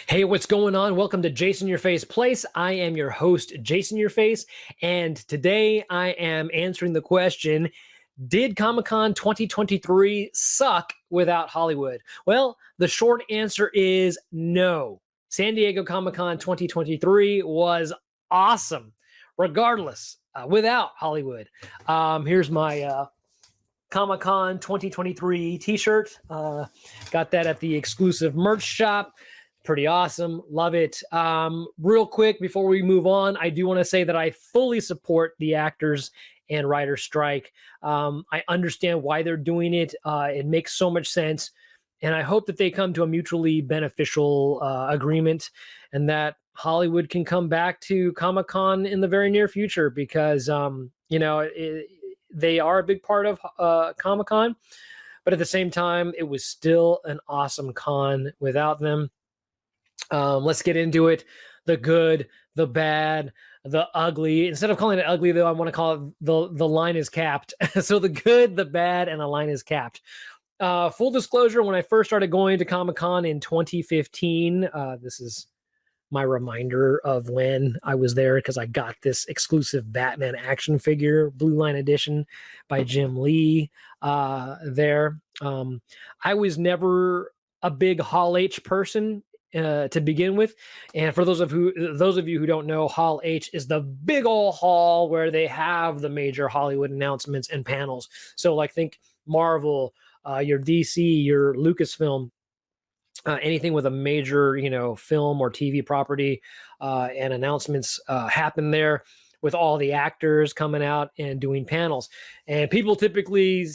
Hey, what's going on? Welcome to Jasonyerface Place. I am your host, Jasonyerface, and today I am answering the question, did Comic-Con 2023 suck without Hollywood? Well, the short answer is no. San Diego Comic-Con 2023 was awesome, regardless, without Hollywood. Here's my Comic-Con 2023 t-shirt. Got that at the exclusive merch shop. Pretty awesome. Love it. Real quick, before we move on, I do want to say that I fully support the actors and writers strike. I understand why they're doing it. It makes so much sense. And I hope that they come to a mutually beneficial agreement and that Hollywood can come back to Comic-Con in the very near future because, they are a big part of Comic-Con. But at the same time, it was still an awesome con without them. Let's get into it. The good, the bad, the ugly. Instead of calling it ugly, though, I want to call it the line is capped. So the good, the bad, and the line is capped. Full disclosure, when I first started going to Comic-Con in 2015, this is my reminder of when I was there because I got this exclusive Batman action figure, Blue Line Edition by Jim Lee there. I was never a big Hall H person to begin with, and for those of you who don't know, Hall H is the big old hall where they have the major Hollywood announcements and panels. So like think Marvel, your DC, your Lucasfilm, anything with a major film or TV property and announcements happen there with all the actors coming out and doing panels. And people typically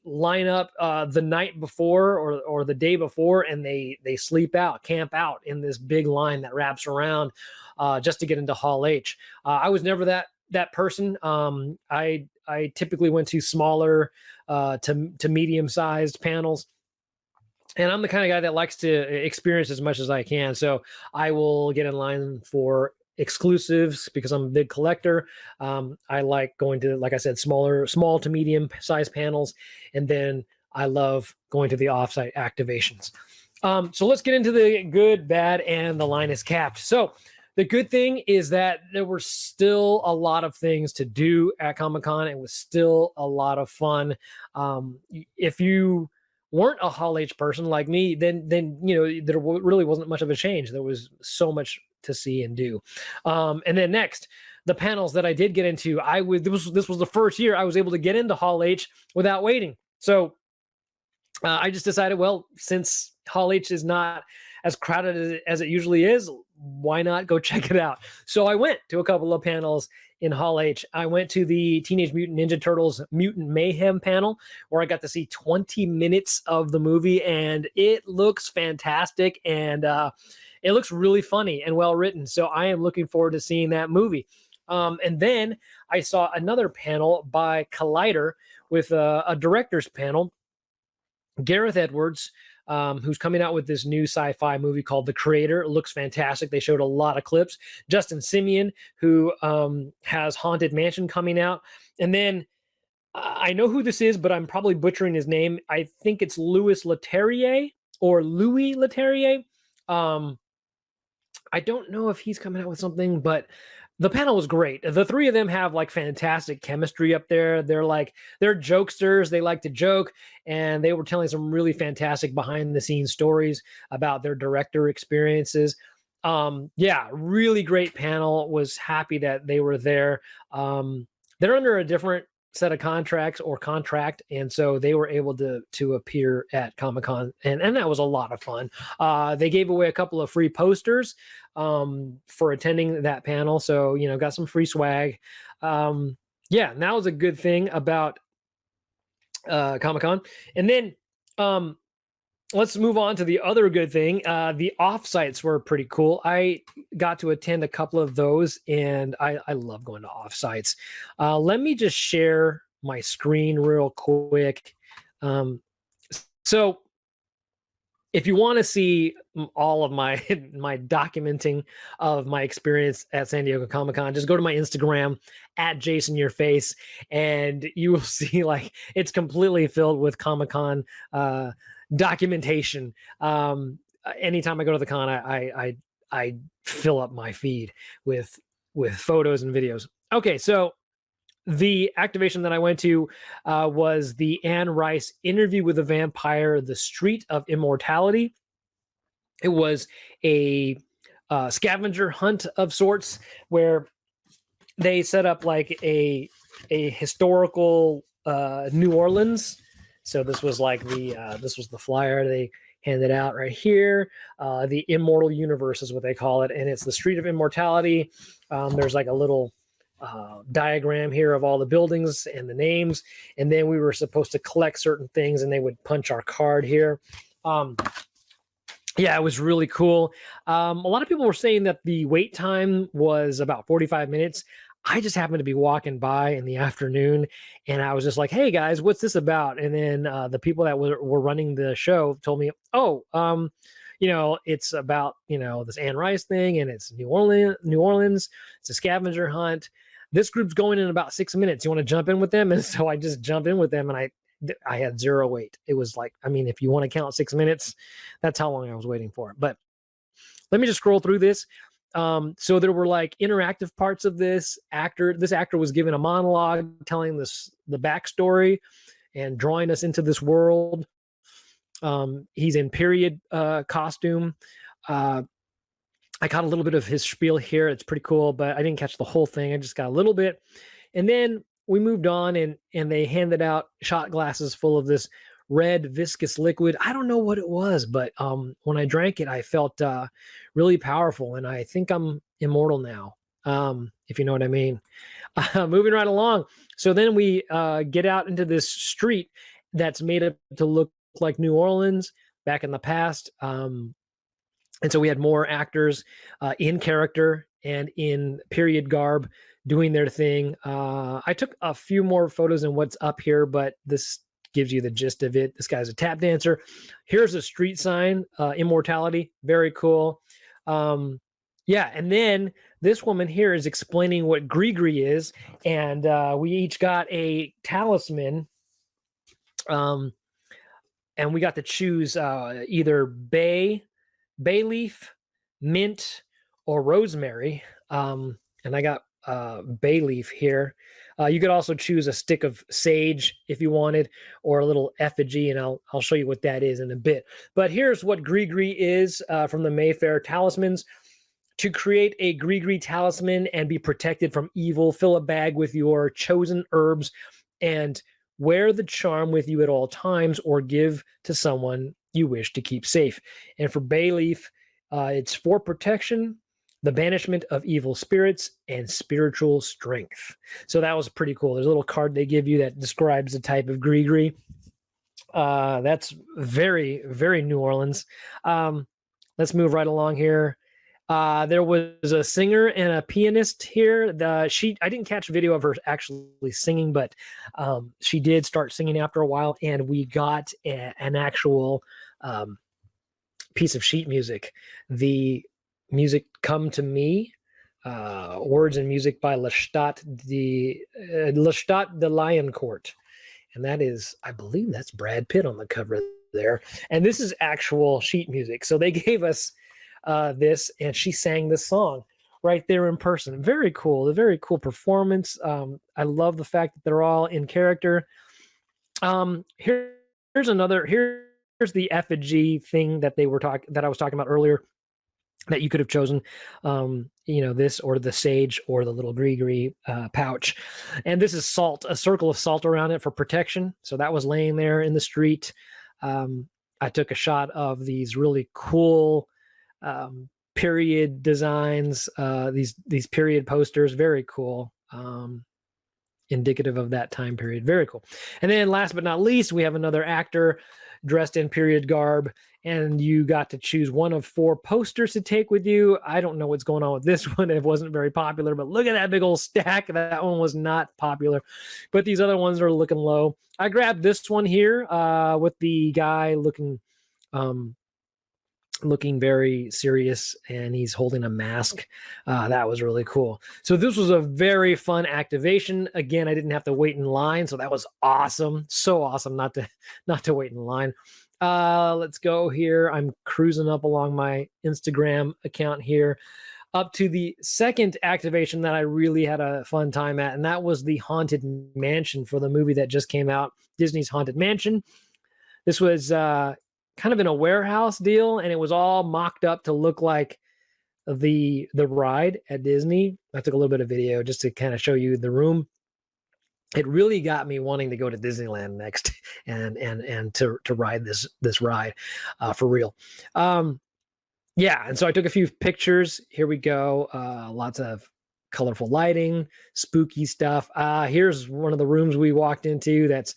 line up the night before or the day before, and they sleep out, camp out in this big line that wraps around just to get into Hall H. I was never that person. I typically went to smaller to medium-sized panels. And I'm the kind of guy that likes to experience as much as I can. So I will get in line for exclusives because I'm a big collector. I like going to, like I said, small to medium size panels. And then I love going to the offsite activations. So let's get into the good, bad, and the line is capped. So the good thing is that there were still a lot of things to do at Comic-Con. It was still a lot of fun. If you weren't a Hall H person like me, then there really wasn't much of a change. There was so much to see and do. And then next, the panels that I did get into, this was the first year I was able to get into Hall H without waiting. So I just decided, well, since Hall H is not as crowded as it usually is, why not go check it out? So I went to a couple of panels in Hall H. I went to the Teenage Mutant Ninja Turtles Mutant Mayhem panel where I got to see 20 minutes of the movie, and it looks fantastic, and it looks really funny and well written. So I am looking forward to seeing that movie. And then I saw another panel by Collider with a director's panel. Gareth Edwards, who's coming out with this new sci-fi movie called The Creator. It looks fantastic. They showed a lot of clips. Justin Simeon, who has Haunted Mansion coming out. And then I know who this is, but I'm probably butchering his name. I think it's Louis Leterrier or Louis Leterrier. I don't know if he's coming out with something, but the panel was great. The three of them have like fantastic chemistry up there. They're jokesters. They like to joke, and they were telling some really fantastic behind the scenes stories about their director experiences. Yeah, really great panel. Was happy that they were there. They're under a different set of contract, and so they were able to appear at Comic-Con, and that was a lot of fun. They gave away a couple of free posters for attending that panel, so got some free swag. Yeah, and that was a good thing about Comic-Con. And then let's move on to the other good thing. The offsites were pretty cool. I got to attend a couple of those, and I love going to offsites. Let me just share my screen real quick. So if you want to see all of my documenting of my experience at San Diego Comic-Con, just go to my Instagram at Jasonyerface, and you will see like it's completely filled with Comic-Con documentation. Anytime I go to the con, I I fill up my feed with photos and videos. Okay, so the activation that I went to was the Anne Rice Interview with a Vampire: The Street of Immortality. It was a scavenger hunt of sorts where they set up like a historical New Orleans. So this was like this was the flyer they handed out right here. The Immortal Universe is what they call it, and it's the Street of Immortality. There's like a little diagram here of all the buildings and the names, and then we were supposed to collect certain things, and they would punch our card here. Yeah, it was really cool. A lot of people were saying that the wait time was about 45 minutes. I just happened to be walking by in the afternoon, and I was just like, "Hey guys, what's this about?" And then the people that were running the show told me, "Oh, it's about this Anne Rice thing, and it's New Orleans. New Orleans. It's a scavenger hunt. This group's going in about 6 minutes. You want to jump in with them?" And so I just jumped in with them, and I had zero wait. It was like, I mean, if you want to count 6 minutes, that's how long I was waiting for. But let me just scroll through this. So there were like interactive parts of this actor. This actor was given a monologue telling the backstory and drawing us into this world. He's in period costume. I caught a little bit of his spiel here. It's pretty cool, but I didn't catch the whole thing. I just got a little bit. And then we moved on, and they handed out shot glasses full of this red viscous liquid. I don't know what it was, but when I drank it, I felt really powerful, and I think I'm immortal now, if you know what I mean. Moving right along. So then we get out into this street that's made up to look like New Orleans back in the past. And so we had more actors in character and in period garb doing their thing. I took a few more photos than what's up here, but this gives you the gist of it. This guy's a tap dancer. Here's a street sign, Immortality. Very cool. Yeah, and then this woman here is explaining what Grigri is, and we each got a talisman. And we got to choose either bay leaf, mint, or rosemary. And I got bay leaf here. You could also choose a stick of sage if you wanted, or a little effigy, and I'll show you what that is in a bit. But here's what Grigri is from the Mayfair Talismans. To create a Grigri talisman and be protected from evil, fill a bag with your chosen herbs and wear the charm with you at all times, or give to someone you wish to keep safe. And for bay leaf, it's for protection, the banishment of evil spirits, and spiritual strength. So that was pretty cool. There's a little card they give you that describes the type of Grigri. That's very, very New Orleans. Let's move right along here. There was a singer and a pianist here. I didn't catch a video of her actually singing, but she did start singing after a while, and we got an actual piece of sheet music. The music "Come to Me," words and music by Lestat de Lioncourt. And that is, I believe that's Brad Pitt on the cover there. And this is actual sheet music. So they gave us this, and she sang this song right there in person. Very cool. A very cool performance. I love the fact that they're all in character. Here's the effigy thing that I was talking about earlier, that you could have chosen, this or the sage or the little Grigri pouch. And this is salt, a circle of salt around it for protection. So that was laying there in the street. I took a shot of these really cool period designs, these period posters. Very cool. Indicative of that time period. Very cool. And then last but not least, we have another actor dressed in period garb, and you got to choose one of 4 posters to take with you. I don't know what's going on with this one. It wasn't very popular, but look at that big old stack. That one was not popular, but these other ones are looking low. I grabbed this one here with the guy looking very serious, and he's holding a mask. That was really cool. So this was a very fun activation. Again, I didn't have to wait in line, so that was awesome. So awesome not to wait in line. Let's go here. I'm cruising up along my Instagram account here up to the second activation that I really had a fun time at, and that was the Haunted Mansion for the movie that just came out, Disney's Haunted Mansion. This was kind of in a warehouse deal, and it was all mocked up to look like the ride at Disney. I took a little bit of video just to kind of show you the room. It really got me wanting to go to Disneyland next and to ride this ride for real. Yeah, and so I took a few pictures. Here we go. Lots of colorful lighting, spooky stuff. Here's one of the rooms we walked into that's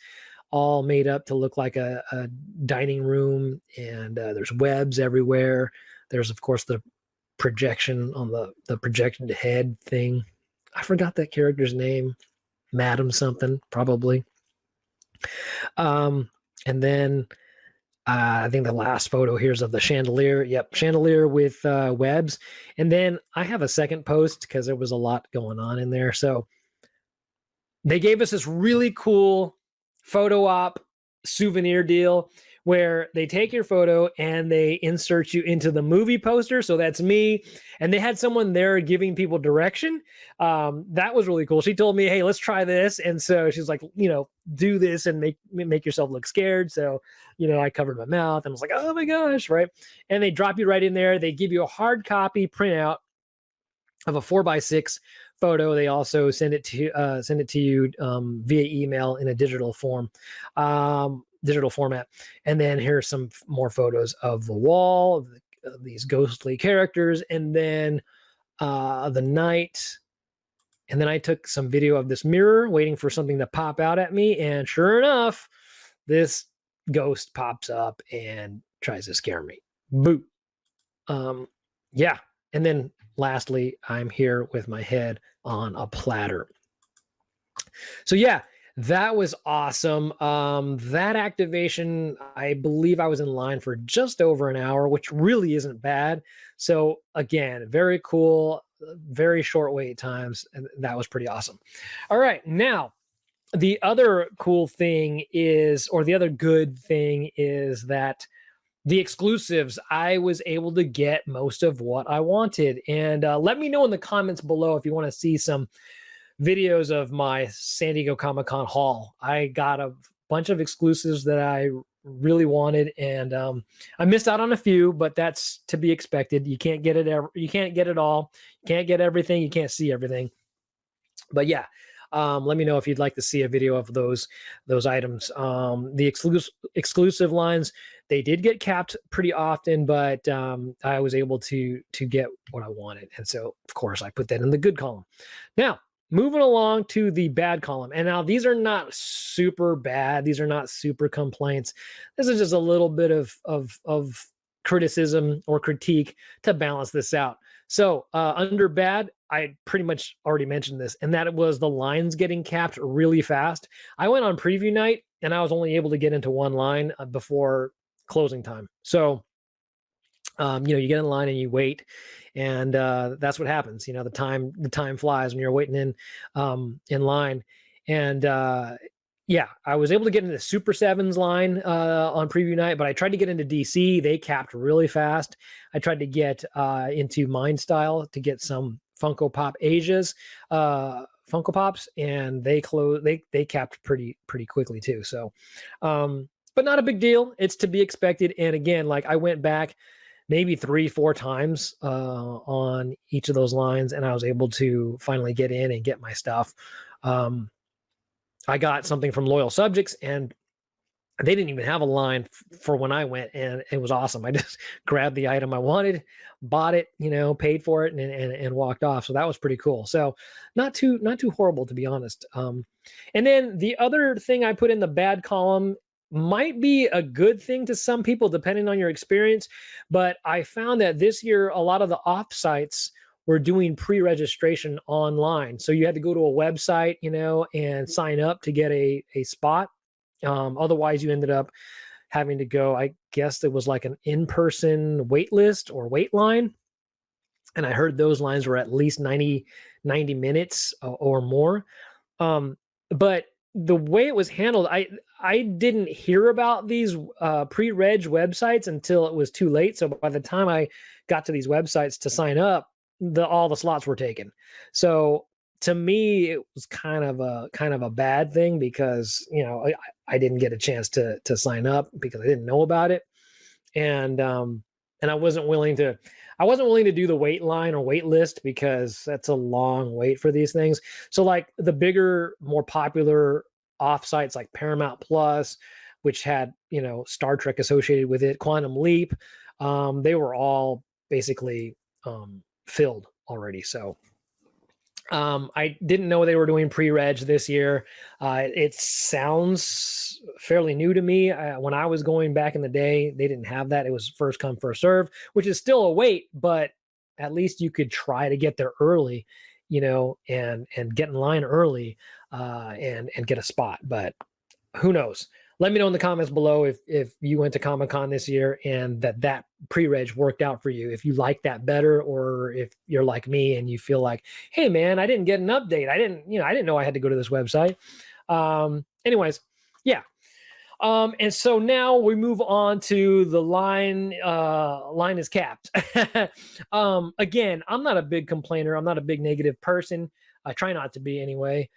all made up to look like a dining room, and there's webs everywhere. There's, of course, the projection on the projected head thing. I forgot that character's name. Madam something, probably. And then I think the last photo here is of the chandelier. Yep, chandelier with webs. And then I have a second post because there was a lot going on in there. So they gave us this really cool photo op souvenir deal where they take your photo and they insert you into the movie poster. So that's me. And they had someone there giving people direction. That was really cool. She told me, hey, let's try this. And so she's like, do this and make yourself look scared. So, I covered my mouth and was like, oh my gosh, right? And they drop you right in there. They give you a hard copy printout of a 4x6 photo. They also send it to you via email in a digital format. And then here's some more photos of the wall, of these ghostly characters, and then the night. And then I took some video of this mirror waiting for something to pop out at me. And sure enough, this ghost pops up and tries to scare me. Boo. Yeah. And then lastly, I'm here with my head on a platter. So yeah, that was awesome. That activation, I believe I was in line for just over an hour, which really isn't bad. So again, very cool, very short wait times, and that was pretty awesome. All right, now the other cool thing is, or the other good thing is that the exclusives, I was able to get most of what I wanted. And let me know in the comments below if you want to see some videos of my San Diego Comic-Con haul. I got a bunch of exclusives that I really wanted, and I missed out on a few, but that's to be expected. You can't get it you can't get it all. You can't get everything. You can't see everything. But yeah, let me know if you'd like to see a video of those items. The exclusive lines, they did get capped pretty often, but I was able to get what I wanted, and so of course I put that in the good column. Now, moving along to the bad column, and now these are not super bad. These are not super complaints. This is just a little bit of criticism or critique to balance this out. So under bad, I pretty much already mentioned this, and that it was the lines getting capped really fast. I went on preview night, and I was only able to get into one line before closing time. So, you get in line and you wait, and that's what happens. The time flies when you're waiting in line. And yeah, I was able to get into the Super Sevens line on preview night, but I tried to get into DC. They capped really fast. I tried to get into Mind Style to get some Funko Pop Asia's Funko Pops, and they capped pretty quickly too. So, but not a big deal. It's to be expected. And again, like I went back maybe 3-4 times on each of those lines, and I was able to finally get in and get my stuff. I got something from Loyal Subjects, and they didn't even have a line for when I went, and it was awesome. I just grabbed the item I wanted, bought it, paid for it, and walked off. So that was pretty cool. So not too horrible, to be honest. And then the other thing I put in the bad column might be a good thing to some people, depending on your experience. But I found that this year, a lot of the offsites were doing pre-registration online. So you had to go to a website, and sign up to get a spot. Otherwise, you ended up having to go, I guess it was like an in-person wait list or wait line. And I heard those lines were at least 90 minutes or more. But the way it was handled, I didn't hear about these pre-reg websites until it was too late. So by the time I got to these websites to sign up, all the slots were taken. So to me, it was kind of a bad thing because I didn't get a chance to sign up because I didn't know about it, and and I wasn't willing to do the wait line or wait list because that's a long wait for these things. So like the bigger, more popular off sites like Paramount Plus, which had Star Trek associated with it, Quantum Leap, they were all basically filled already. So I didn't know they were doing pre-reg this year. It sounds fairly new to me. When I was going back in the day, they didn't have that. It was first come, first serve, which is still a wait, but at least you could try to get there early, and get in line early, and get a spot. But who knows? Let me know in the comments below if you went to Comic-Con this year and that pre-reg worked out for you. If you like that better, or if you're like me and you feel like, hey man, I didn't get an update. I didn't know I had to go to this website. Anyways, yeah. And so now we move on to the line is capped. Again, I'm not a big complainer. I'm not a big negative person. I try not to be anyway.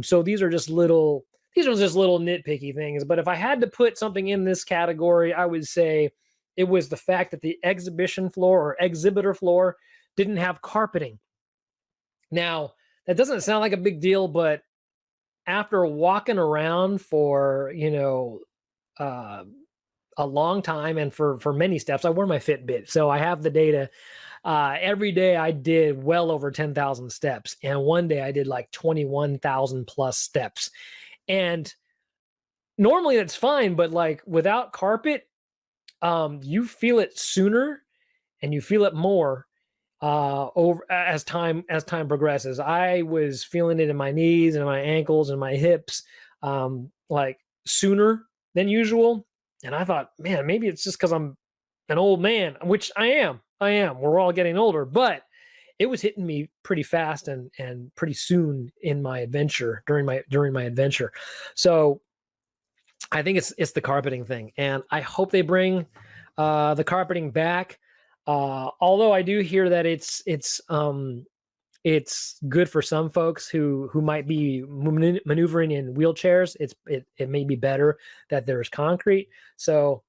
So these are just little nitpicky things. But if I had to put something in this category, I would say it was the fact that the exhibition floor or exhibitor floor didn't have carpeting. Now, that doesn't sound like a big deal, but after walking around for, uh, a long time and for many steps, I wear my Fitbit. So I have the data. Every day I did well over 10,000 steps. And one day I did like 21,000 plus steps. And normally that's fine, but like without carpet, you feel it sooner and you feel it more over as time progresses. I was feeling it in my knees and my ankles and my hips, like sooner than usual. And I thought, man, maybe it's just because I'm an old man, which I am. We're all getting older, but it was hitting me pretty fast and pretty soon in my adventure during my adventure. So I think it's the carpeting thing, and I hope they bring the carpeting back. Although I do hear that it's good for some folks who might be maneuvering in wheelchairs. It may be better that there's concrete. So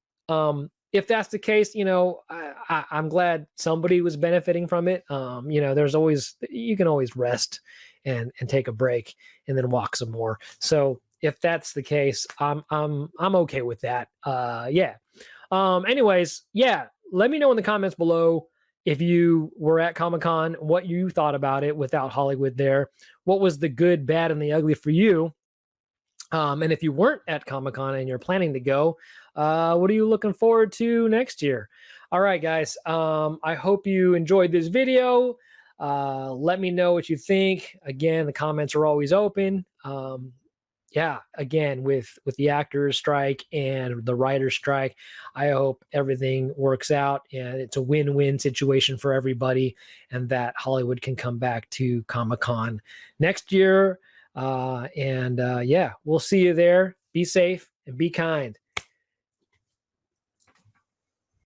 if that's the case, I'm glad somebody was benefiting from it. You can always rest and take a break and then walk some more. So if that's the case, I'm okay with that. Yeah. Anyways, yeah. Let me know in the comments below if you were at Comic-Con, what you thought about it without Hollywood there. What was the good, bad, and the ugly for you? And if you weren't at Comic-Con and you're planning to go, what are you looking forward to next year? All right, guys. I hope you enjoyed this video. Let me know what you think. Again, the comments are always open. Yeah, again, with the actors strike and the writers strike, I hope everything works out and it's a win-win situation for everybody, and that Hollywood can come back to Comic-Con next year. Yeah, we'll see you there. Be safe and be kind.